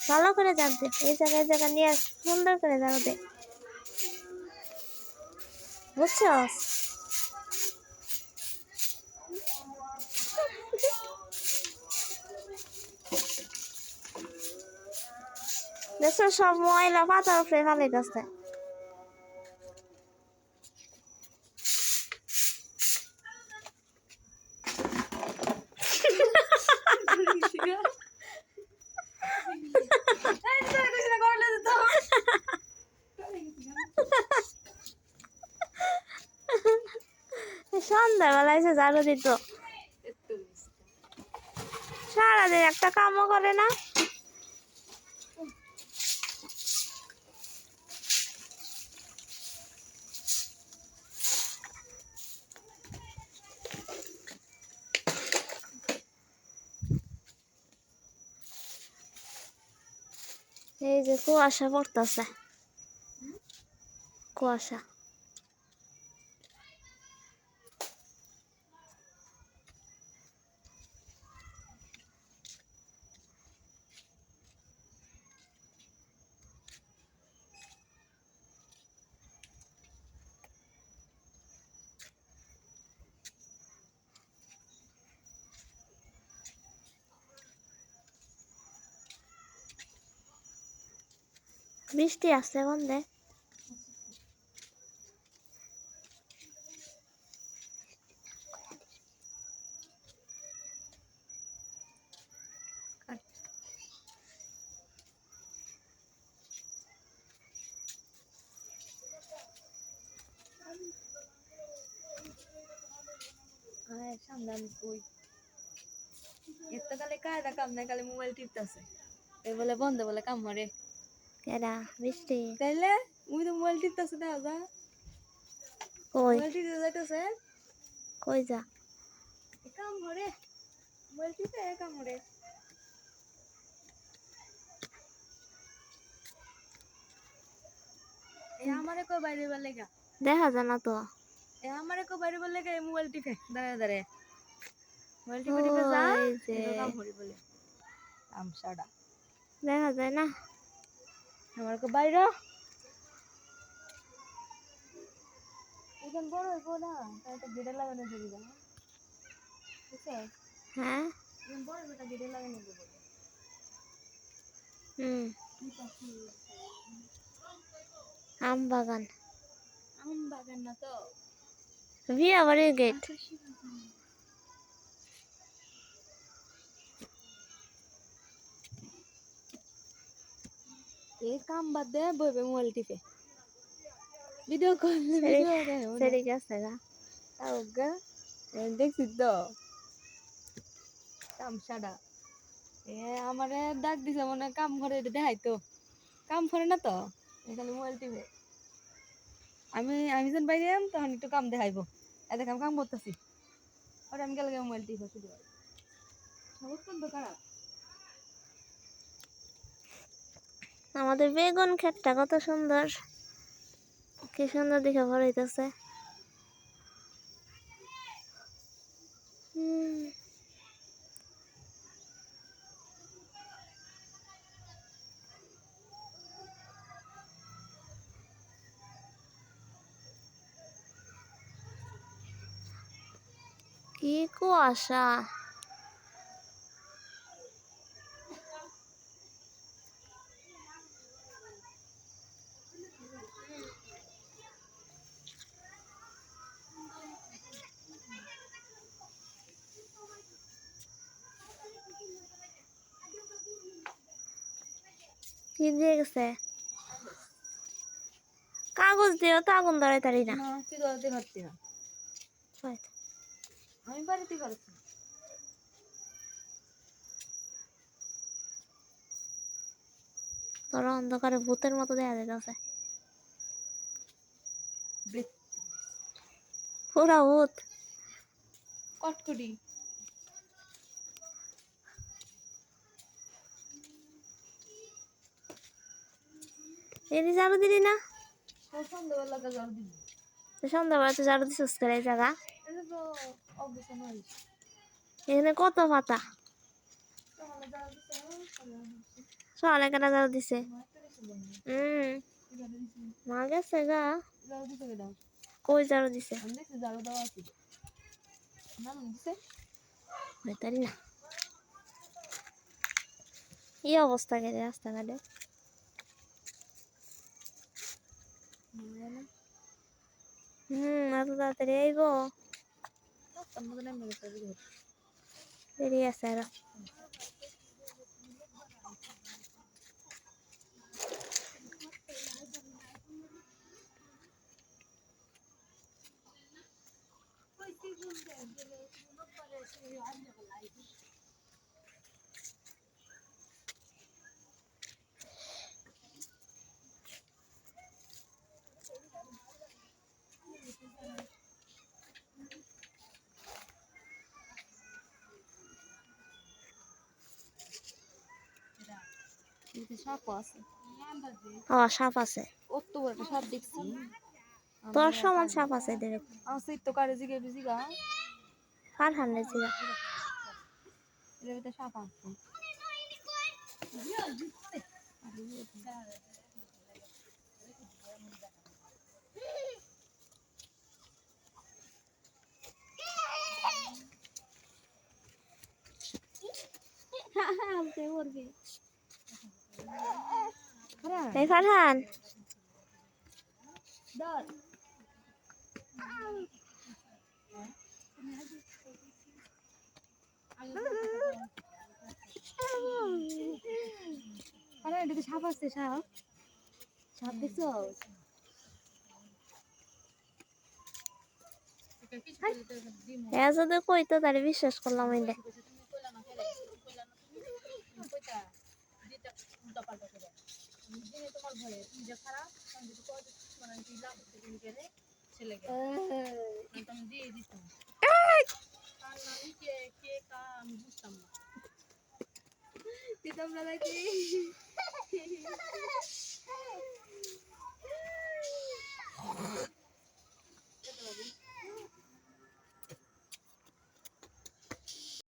ভালো করে জানতে এই জায়গা নিয়ে সুন্দর করে জানতে বুঝছো? দেশের সব ময়লা পাতার উপরে ফালাইতেছে। সন্ধ্যাবেলা এসে ঝাড়ু দিত, সারাদিন একটা কামও করে না। এই যে কুয়াশা পড়তেছে, কুয়াশা। বৃষ্টি আসছে বন্ধে। মোবাইল টিপতেছে বলে বন্ধ বলে কাম হরে কেডা বৃষ্টি? তাইলে মুই তো মোবাইল টিপতেছে দেখা যা কই মোবাইল টিপতে যাইতেছে কই যা কাম হরে মোবাইল টিপে কাম হরে এ আমারে কই বাইরে বলে গা দেখা যায় না তো। এ আমারে কই বাইরে বলে গা মোবাইল টিপে দাঁড়া দাঁড়া মোবাইল টিপে টিপে যা ওই যে কাম হরে বলে কাম সাডা দেখা যায় না। আমার কই বাইরে এখন বড় হইব না তাই তো গেটে লাগানো যাবে না বুঝছে হ্যাঁ এখন বড় বেটা গেটে লাগানো যাবে আম বাগান, আম বাগান না তো বিয়া বাড়ির গেট। এই কাম বাদ দে বইবে মোবাইল টিপে ভিডিও কল ভিডিও সেরে গেছে গা তাও গা দেখছিস তো কাম সাডা এ আমারে ডাক দিছে মনে কাম করে দেখাই তো কাম করে না তো খালি মোবাইল টিপে আমি যখন বাইরে তখন একটু কাম দেখাইবো এ দেখ আমি কাম করতেছি ওরে আমি গেলে মোবাইল টিপে শুধু বুঝছেন তো খারাপ আমাদের বেগুন ক্ষেতটা কত সুন্দর, কি সুন্দর দেখে ভরে হইতেছে। কি কুয়াশা! কি দিয়ে গেছে? কাগজ দিয়েও তো আগুন ধরে তারি না। না তুই ধরতে পারছি না আমি বাড়িতে পারছি তোরা অন্ধকারে ভূতের মতো দেখা যাইতেছে, পুরা ভূত। কটকটি এর ঝাড়ু দিলি না? সন্ধ্যাবেলা জল দিবি সন্ধ্যাবেলা তো ঝাড়ু দিছিস করে এই জায়গা এটা তো অবস্থা নয়। এখানে কত পাতা তাহলে দাও দিছে সকালে কেটা যাও দিছে তাহলে মা গেছে গা যাও দিছে কে দাও কই যাও দিছে আমি দেখছি যাও দাও আছে না দিছে হইতারি না কি অবস্থা গেলে রাস্তাঘাটে এত তাড়াতাড়ি আইব তার মধ্যে নেমে গেছে দেরি আছে আরো এতে সাপ আছে সাপ আছে কত বড় একটা সাপ দেখছি তোর সমান সাপ আছে এদের আছে তো কারে জিগে জিগা কার হান্ডে ছিল এর ভিতরে সাপ আছে এই ফারহান আরে এদিকে সাপ আছে সাপ সাপ দেখছো যদি কইতো তাহলে বিশ্বাস করলাম এলে তোমরা